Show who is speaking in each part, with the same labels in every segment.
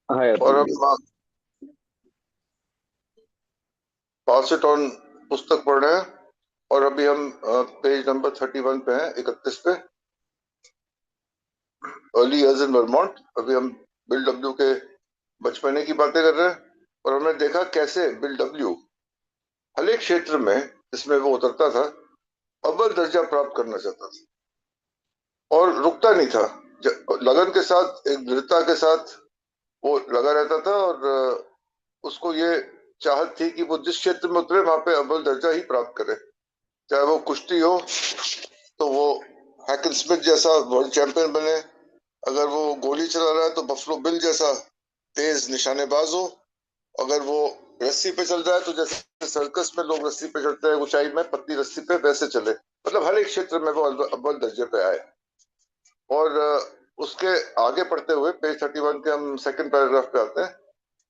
Speaker 1: हाँ यार,
Speaker 2: और हम पास इट ऑन पुस्तक पढ़ रहे हैं। और अभी हम पेज नंबर 31 पे हैं, 31 पे, अर्ली इयर्स इन वर्मोंट। अभी हम बिल डब्ल्यू के बचपने की बातें कर रहे हैं। और हमने देखा कैसे बिल डब्ल्यू हर एक क्षेत्र में जिसमें वो उतरता था अव्वल दर्जा प्राप्त करना चाहता था और रुकता नहीं था। लगन के साथ, एक दृढ़ता के साथ वो लगा रहता था। और उसको ये चाहत थी कि वो जिस क्षेत्र में उतरे वहां पे अव्वल दर्जा ही प्राप्त करे। चाहे वो कुश्ती हो तो वो हैकन स्मिथ जैसा वर्ल्ड चैंपियन बने। अगर वो गोली चला रहा है तो बफलो बिल जैसा तेज निशानेबाज हो। अगर वो रस्सी पे चल रहा है तो जैसे सर्कस में लोग रस्सी पे चलते हैं ऊंचाई में पतली रस्सी पे, वैसे चले। मतलब हर एक क्षेत्र में वो अव्वल दर्जे पे आए। और उसके आगे पढ़ते हुए पेज 31 के हम सेकंड पैराग्राफ पे आते हैं।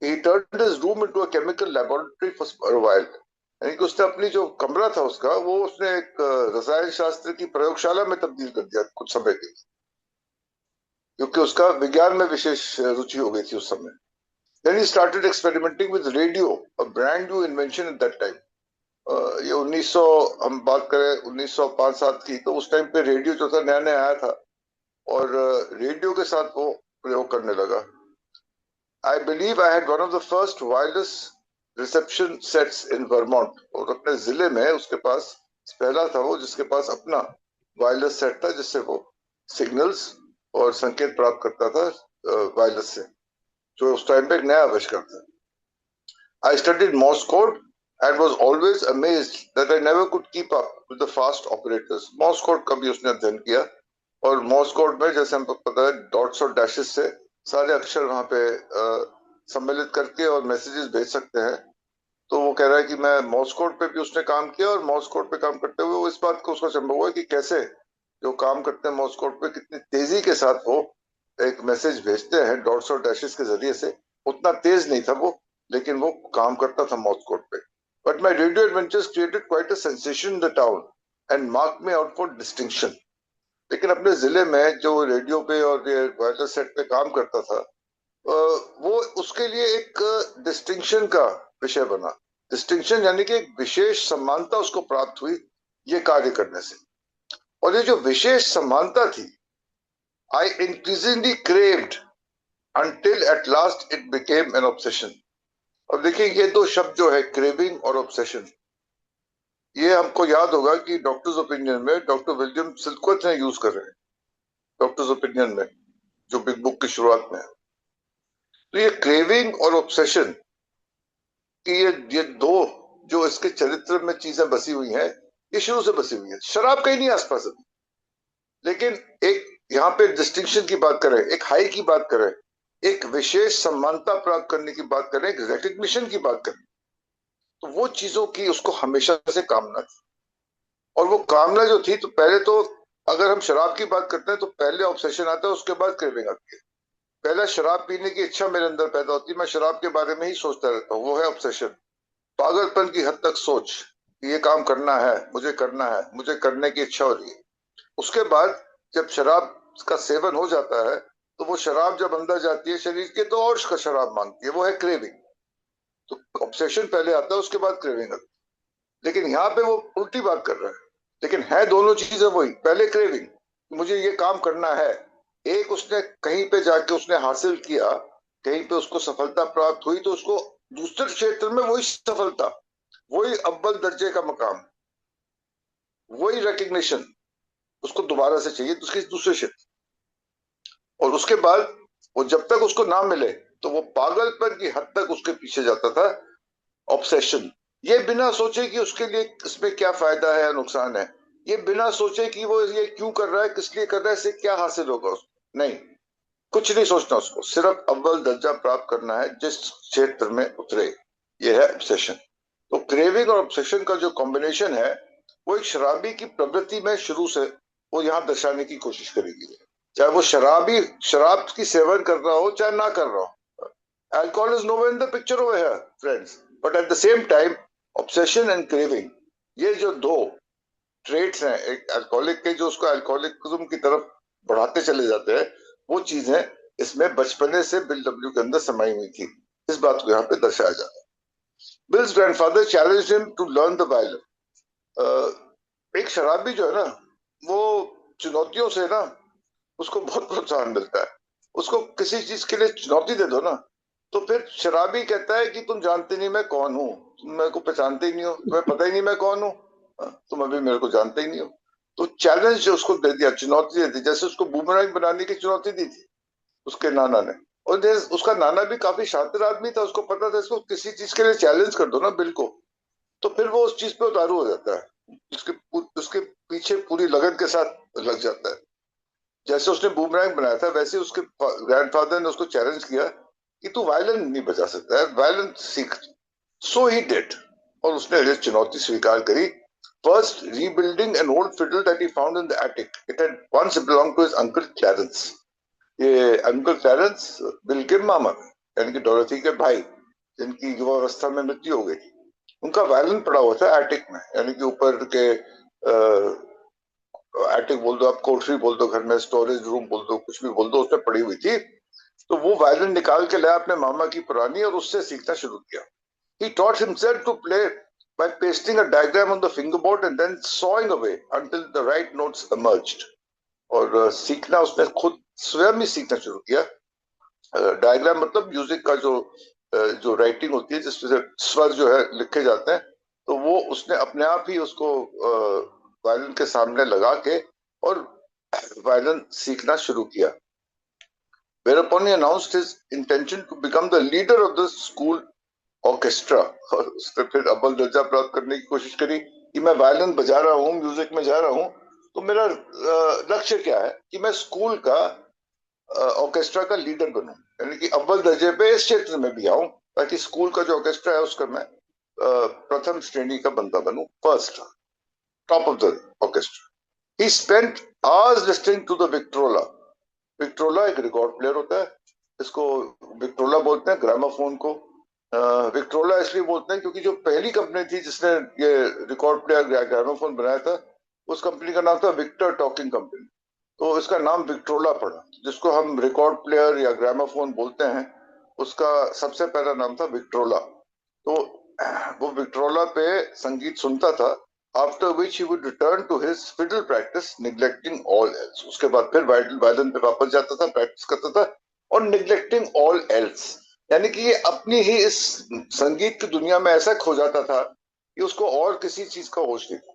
Speaker 2: He turned his room into a chemical laboratory for a while। यानी कि उसने अपनी जो कमरा था उसका, वो उसने एक रसायन शास्त्र की प्रयोगशाला में तब्दील कर दिया कुछ समय के लिए, क्योंकि उसका विज्ञान में विशेष रुचि हो गई थी उस समय। Then he started experimenting with radio, a brand new invention at that time। ये 1900, हम बात करें 1905-7 की, तो उस टाइम पे रेडियो जो था नया नया आया था। और रेडियो के साथ वो प्रयोग करने लगा। I believe I had one of the first wireless reception sets in Vermont. और अपने जिले में उसके पास पहला था वो जिसके पास अपना वायरलेस सेट था, जिससे वो सिग्नल्स और संकेत प्राप्त करता था वायरलेस से, जो उस टाइम पे एक नया आविष्कार था। I studied Morse code and was always amazed that I never could keep up with the fast operators। Morse code का भी उसने अध्ययन किया। और Morse code में जैसे हमको पता है डॉट्स और डैशेस से सारे अक्षर वहां पे सम्मिलित करके और मैसेजेस भेज सकते हैं। तो वो कह रहा है कि मैं Morse कोड पे भी उसने काम किया। और Morse कोड पे काम करते हुए वो इस बात को उसका अचंभा हुआ कि कैसे जो काम करते हैं Morse कोड पे कितनी तेजी के साथ वो एक मैसेज भेजते हैं डॉट्स और डैशेस के जरिए से। उतना तेज नहीं था वो, लेकिन वो काम करता था Morse कोड पे। But my radio adventures created quite a sensation in the town and mark me out for distinction. लेकिन अपने जिले में जो रेडियो पे और ये वायरलेस सेट पे काम करता था, वो उसके लिए एक डिस्टिंक्शन का विषय बना। डिस्टिंक्शन यानी कि एक विशेष समानता उसको प्राप्त हुई ये कार्य करने से। और ये जो विशेष समानता थी, I increasingly craved until at last it became an obsession। अब देखिए ये दो शब्द जो है, क्रेविंग और ऑब्सेशन, ये हमको याद होगा कि डॉक्टर्स ओपिनियन में डॉक्टर विलियम सिल्कवर्थ ने यूज कर रहे हैं। डॉक्टर्स ओपिनियन में जो बिग बुक की शुरुआत में है। तो ये क्रेविंग और ऑब्सेशन कि ये दो जो इसके चरित्र में चीजें बसी हुई हैं, ये शुरू से बसी हुई है। शराब कहीं नहीं आसपास अभी, लेकिन एक यहाँ पे डिस्टिंक्शन की बात करें, एक हाई की बात करें, एक विशेष समानता प्राप्त करने की बात करें, एक रिकग्निशन की बात करें, तो वो चीजों की उसको हमेशा से कामना थी। और वो कामना जो थी, तो पहले तो अगर हम शराब की बात करते हैं तो पहले ऑब्सेशन आता है, उसके बाद क्रेविंग आती है। पहला शराब पीने की इच्छा मेरे अंदर पैदा होती है, मैं शराब के बारे में ही सोचता रहता हूँ, वो है ऑब्सेशन। पागलपन की हद तक सोच कि ये काम करना है, मुझे करना है, मुझे करने की इच्छा हो रही है। उसके बाद जब शराब का सेवन हो जाता है, तो वो शराब जब अंदर जाती है शरीर के, तो और का शराब मांगती है, वो है क्रेविंग। तो ऑब्सेशन पहले आता है, उसके बाद क्रेविंग आती है। लेकिन यहाँ पे वो उल्टी बात कर रहा है। लेकिन है दोनों चीजें वही। पहले क्रेविंग, मुझे ये काम करना है। एक उसने कहीं पे जाके उसने हासिल किया, कहीं पे उसको सफलता प्राप्त हुई, तो उसको दूसरे क्षेत्र में वही सफलता, वही अव्वल दर्जे का मकाम, वही रिकग्निशन उसको दोबारा से चाहिए उसके दूसरे क्षेत्र। और उसके बाद वो जब तक उसको ना मिले, तो वो पागलपन की हद तक उसके पीछे जाता था। ऑब्सेशन, ये बिना सोचे कि उसके लिए इसमें क्या फायदा है या नुकसान है, ये बिना सोचे कि वो ये क्यों कर रहा है, किस लिए कर रहा है, इससे क्या हासिल होगा उसको, नहीं, कुछ नहीं सोचना। उसको सिर्फ अव्वल दर्जा प्राप्त करना है जिस क्षेत्र में उतरे। ये है ऑब्सेशन। तो क्रेविंग और ऑब्सेशन का जो कॉम्बिनेशन है, वो एक शराबी की प्रवृत्ति में शुरू से वो यहाँ दर्शाने की कोशिश करेगी। चाहे वो शराबी शराब की सेवन कर रहा हो चाहे ना कर रहा हो, alcohol is nowhere in the picture over here, friends। But at the same time, obsession and craving, ये जो दो ट्रेट्स हैं एक अल्कोहलिक के, जो उसको अल्कोहलिज्म की तरफ बढ़ाते चले जाते हैं, वो चीजें इसमें बचपने से बिल डब्ल्यू के अंदर समाई हुई थी। इस बात को यहाँ पे दर्शाया जा रहा है। Bill's grandfather challenged him to learn the violin. एक शराबी जो है ना, वो चुनौतियों से ना उसको बहुत प्रोत्साहन मिलता है। उसको किसी चीज के लिए चुनौती दे दो ना, तो फिर शराबी कहता है कि तुम जानते नहीं मैं कौन हूँ, तुम मेरे को पहचानते ही नहीं हो, तुम्हें पता ही नहीं मैं कौन हूँ, तुम अभी मेरे को जानते ही नहीं हो। तो चैलेंज जो उसको दे दिया, चुनौती दे दी, जैसे उसको बूमरैंग बनाने की चुनौती दी थी उसके नाना ने। और उसका नाना भी काफी शातिर आदमी था, उसको पता था इसको किसी चीज के लिए चैलेंज कर दो ना बिल को, तो फिर वो उस चीज पे उतारू हो जाता है, उसके पीछे पूरी लगन के साथ लग जाता है। जैसे उसने बूमरैंग बनाया था, वैसे उसके ग्रैंडफादर ने उसको चैलेंज किया कि तू वायलिन नहीं बजा सकता है, वायलिन सीख। सो ही डिड, और उसने ये चुनौती स्वीकार करी। First rebuilding an old fiddle that he found in the attic, it had once belong to his uncle Clarence. ये अंकल क्लैरेंस बिल के मामा, यानी कि डोरथी के भाई, जिनकी युवावस्था में मृत्यु हो गई थी, उनका वायलिन पड़ा हुआ था एटिक में, यानी कि ऊपर के एटिक बोल दो आप, कोठरी बोल दो, घर में स्टोरेज रूम बोल दो, कुछ भी बोल दो, उसमें पड़ी हुई थी। तो वो वायलिन निकाल के लाया अपने मामा की पुरानी, और उससे सीखना शुरू किया। He taught himself to play by pasting a diagram on the fingerboard and then sawing away until the right notes emerged. और सीखना उसने खुद स्वयं ही सीखना शुरू किया। डायग्राम मतलब म्यूजिक का जो राइटिंग होती है, जिसमें स्वर जो है लिखे जाते हैं, तो वो उसने अपने आप ही उसको वायलिन के सामने लगा के और वायलिन सीखना शुरू किया। Whereupon he announced his intention to become the leader of the school orchestra, और उसने फिर अव्वल दर्जा प्राप्त करने की कोशिश करी कि मैं वायलिन बजा रहा हूँ, म्यूजिक में जा रहा हूँ, तो मेरा लक्ष्य क्या है कि मैं स्कूल का ऑर्केस्ट्रा का लीडर बनूं, यानी कि अव्वल दर्जे पे इस क्षेत्र में भी आऊं, ताकि स्कूल का जो ऑर्केस्ट्रा है उसका मैं प्रथम श्रेणी का बंदा बनूं, first top of the orchestra. He spent hours listening to the Victrola. Victrola एक रिकॉर्ड प्लेयर होता है, इसको विक्ट्रोला बोलते हैं, ग्रामाफोन को विक्ट्रोला इसलिए बोलते हैं क्योंकि जो पहली कंपनी थी जिसने ये रिकॉर्ड प्लेयर ग्रामोफोन बनाया था, उस कंपनी का नाम था विक्टर टॉकिंग कंपनी। तो इसका नाम विक्ट्रोला पड़ा, जिसको हम रिकॉर्ड प्लेयर या ग्रामोफोन बोलते हैं, उसका सबसे पहला नाम था विक्ट्रोला। तो वो विक्ट्रोला पे संगीत सुनता था, after which he would return to his fiddle practice neglecting all else. उसके बाद फिर वायलिन पे वापस जाता था, प्रैक्टिस करता था, और निग्लेक्टिंग ऑल एल्स, यानी कि ये अपनी ही इस संगीत की दुनिया में ऐसा खो जाता था कि उसको और किसी चीज का होश नहीं था।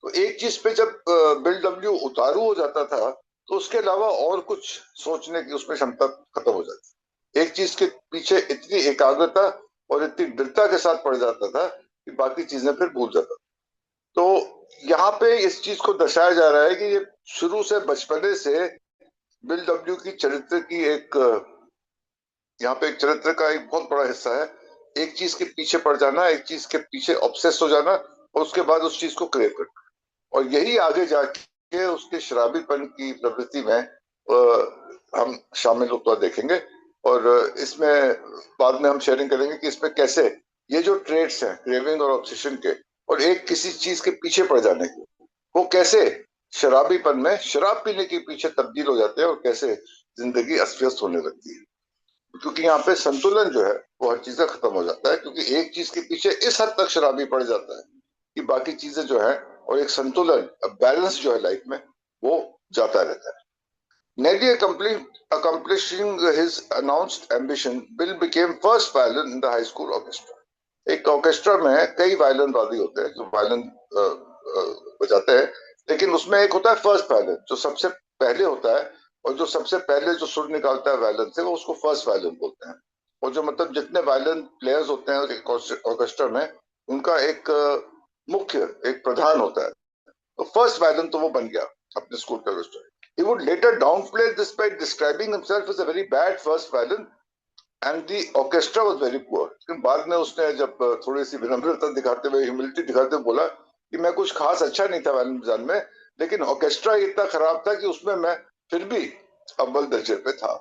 Speaker 2: तो एक चीज पे जब बिल डब्ल्यू उतारू हो जाता था, तो उसके अलावा और कुछ सोचने की उसमें क्षमता खत्म हो जाती। एक चीज के पीछे इतनी एकाग्रता और इतनी दृढ़ता के साथ पड़ जाता था कि बाकी चीजें फिर भूल जाता। तो यहाँ पे इस चीज को दर्शाया जा रहा है कि ये शुरू से, बचपने से बिल डब्ल्यू की चरित्र की एक, यहाँ पे एक चरित्र का एक बहुत बड़ा हिस्सा है, एक चीज के पीछे पड़ जाना, एक चीज के पीछे ऑब्सेस हो जाना, और उसके बाद उस चीज को क्रेव करना। और यही आगे जाके उसके शराबीपन की प्रवृत्ति में हम शामिल होता हुआ देखेंगे। और इसमें बाद में हम शेयरिंग करेंगे कि इसमें कैसे ये जो ट्रेड्स हैं क्रेविंग और ऑब्सेशन के, और एक किसी चीज के पीछे पड़ जाने के, वो कैसे शराबीपन में शराब पीने के पीछे तब्दील हो जाते हैं, और कैसे जिंदगी अस्त व्यस्त होने लगती है। क्योंकि यहाँ पे संतुलन जो है वो हर चीज का खत्म हो जाता है, क्योंकि एक चीज के पीछे इस हद तक शराबी पड़ जाता है कि बाकी चीजें जो है, और एक संतुलन, बैलेंस जो है लाइफ में, वो जाता रहता है। Nearly accomplishing his announced ambition, Bill became first violin in the high school orchestra. एक ऑर्केस्ट्रा में कई वायलिन वादी होते हैं जो वायलिन बजाते हैं, लेकिन उसमें एक होता है फर्स्ट वायलिन, जो सबसे पहले होता है, और जो सबसे पहले जो सुर निकालता है वायलिन से, वो उसको फर्स्ट वायलिन बोलते हैं। और जो मतलब जितने वायलिन प्लेयर्स होते हैं एक ऑर्केस्ट्रा में, उनका एक मुख्य, एक प्रधान होता है। तो फर्स्ट वायलिन तो वो बन गया अपने स्कूल के orchestra. He would later downplay this by describing himself as a very bad first violin and the orchestra was very poor. लेकिन बाद में उसने जब थोड़ी सी विनम्रता दिखाते हुए, ह्यूमिलिटी दिखाते हुए बोला कि मैं कुछ खास अच्छा नहीं था वायलिन बजाने में, लेकिन ऑर्केस्ट्रा इतना खराब था कि उसमें मैं फिर भी अव्वल दर्जे पे था।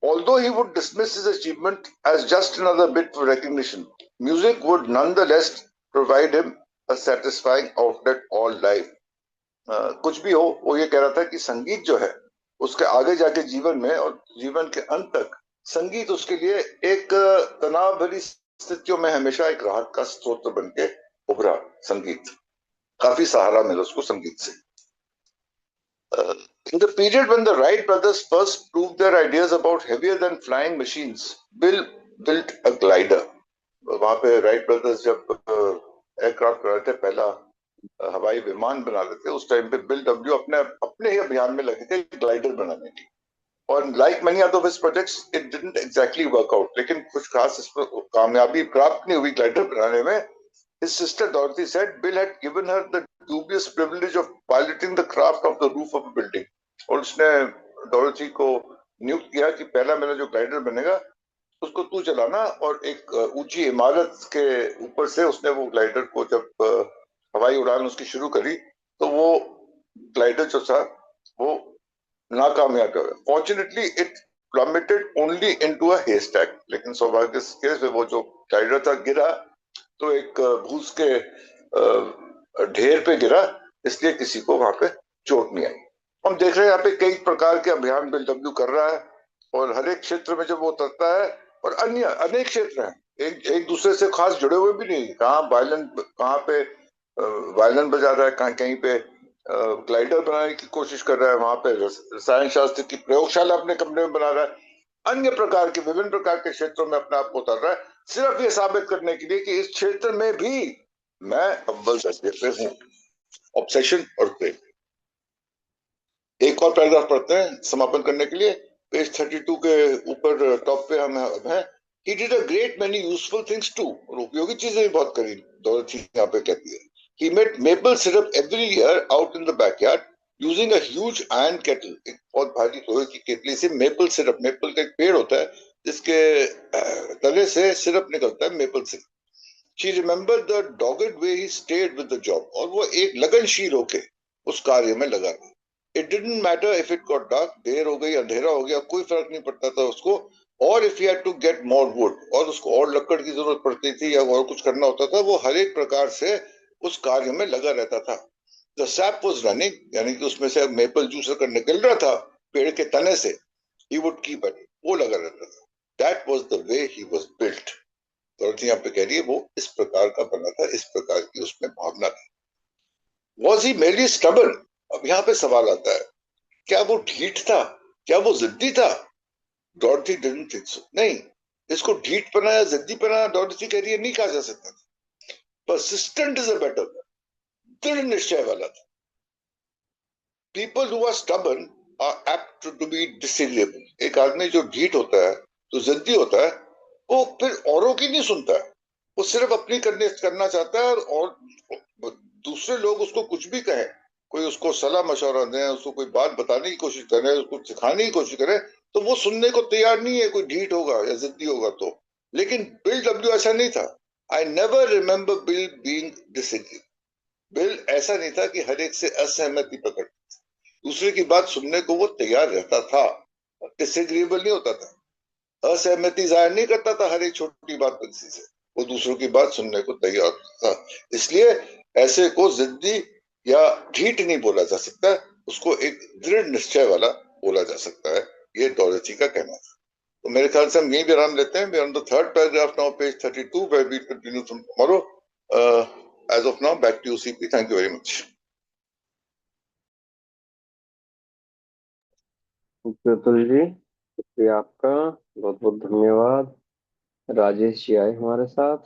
Speaker 2: Although he would dismiss his achievement as just another bit for recognition, music would nonetheless provide him a satisfying outlet all life. कुछ भी हो, वो ये कह रहा था कि संगीत जो है उसके आगे जाके जीवन में और जीवन के अंत तक संगीत उसके लिए एक तनाव भरी स्थितियों में हमेशा एक राहत का स्रोत बन के उभरा। संगीत काफी सहारा मिला उसको संगीत से। In the period when the Wright brothers first proved their ideas about heavier than flying machines, Bill built a glider. वहां पे राइट ब्रदर्स जब एयरक्राफ्ट बनाते थे, पहला हवाई विमान बना रहे थे, उस टाइम पे बिल डब्ल्यू अपने अपने ही अभियान में लगे थे ग्लाइडर बनाने की। और like many other his projects it didn't exactly work out, लेकिन कुछ खास इस पर कामयाबी प्राप्त नहीं हुई ग्लाइडर बनाने में। His sister Dorothy said Bill had given her the dubious privilege of piloting the craft of the roof of a building. और उसने डोरथी को नियुक्त किया कि पहला मेरा जो ग्लाइडर बनेगा उसको तू चलाना। और एक ऊंची इमारत के ऊपर से उसने वो ग्लाइडर को जब हवाई उड़ान उसकी शुरू करी तो वो ग्लाइडर जो था वो नाकामयाब हो गया। Fortunately it plummeted only into a haystack, लेकिन सौभाग्य से वो जो ग्लाइडर था गिरा तो एक भूस के ढेर पे गिरा, इसलिए किसी को वहां पे चोट नहीं आई। हम देख रहे हैं यहाँ पे कई प्रकार के अभियान बिल डब्ल्यू कर रहा है और हर एक क्षेत्र में जब वो उतरता है, और अन्य अनेक क्षेत्र हैं एक एक दूसरे से खास जुड़े हुए भी नहीं, कहाँ वायलिन, कहाँ पे वायलिन बजा रहा है, कहीं कहीं पे ग्लाइडर बनाने की कोशिश कर रहा है, वहां पे रसायन शास्त्र की प्रयोगशाला अपने कमरे में बना रहा है, अन्य प्रकार के विभिन्न प्रकार के क्षेत्रों में अपने आप को उतर रहा है, सिर्फ ये साबित करने के लिए कि इस क्षेत्र में भी मैं अव्वल दर्जे पे हूँ। ऑब्सेशन और प्रेम। एक और पैराग्राफ पढ़ते हैं समापन करने के लिए, पेज 32 के ऊपर टॉप पे हम हैं। He did a great many useful things too, और उपयोगी चीजें भी बहुत करी, डोरथी यहाँ पे कहती है। He made maple syrup every year out in the backyard using a huge iron kettle, एक बहुत भारी लोहे की केतली से मेपल सिरप, मेपल का एक पेड़ होता है जिसके तले से सिरप निकलता है, maple syrup. She remembered the dogged way he stayed with the job, और वो एक लगनशील होके उस कार्य में लगा रहा। It didn't matter if it got dark, देर हो गई अंधेरा हो गया, कोई फर्क नहीं पड़ता था उसको। और if he had to get more wood, और उसको और लकड़ की जरूरत पड़ती थी या और कुछ करना होता था, वो हर एक प्रकार से उस कार्य में लगा रहता था। The sap was running, यानी कि उसमें से मेपल जूस अगर निकल रहा था पेड़ के तने से, he would keep at it, वो लगा रहता था। That was the way he was built. डोरथी यहाँ पे कह रही है वो इस प्रकार का बना था, इस प्रकार की उसमें भावना थी। Was he merely stubborn? अब यहाँ पे सवाल आता है, क्या वो ढीठ था, क्या वो जिद्दी था? डोरथी डिडंट थिंक सो, नहीं, इसको ढीठ पना या जिद्दी पना डोरथी कह रही है नहीं कहा जा सकता था। परसिस्टेंट इज अ बेटर, दृढ़ निश्चय वाला था। People who are stubborn are apt to be disagreeable. एक आदमी जो ढीठ होता है, तो जिद्दी होता है, वो फिर औरों की नहीं सुनता है, वो सिर्फ अपनी करना चाहता है। और दूसरे लोग उसको कुछ भी कहें, कोई उसको सलाह मशवरा दें, उसको कोई बात बताने की कोशिश करें, उसको सिखाने की कोशिश करें, तो वो सुनने को तैयार नहीं है, कोई ढीठ होगा या जिद्दी होगा तो। लेकिन बिल डब्ल्यू ऐसा नहीं था। I never remember bill being disagree. Bill ऐसा नहीं था कि हर एक से असहमति प्रकट, दूसरे की बात सुनने को वो तैयार रहता था, डिसएग्रीएबल नहीं होता था, असहमति जाहिर नहीं करता था हर एक छोटी बात पर किसी से, वो दूसरों की बात सुनने को तैयार था। इसलिए ऐसे को जिद्दी या ढीठ नहीं बोला जा सकता, उसको एक दृढ़ निश्चय वाला बोला जा सकता है, ये डोरथी का कहना था। तो मेरे ख्याल से हम यही विराम लेते हैं। We are on the third paragraph now, page 32, where we continue tomorrow. As of now, back to you, CP. Thank you very much.
Speaker 1: Atul ji, शुक्रिया आपका, बहुत बहुत धन्यवाद। राजेश जी आए हमारे साथ।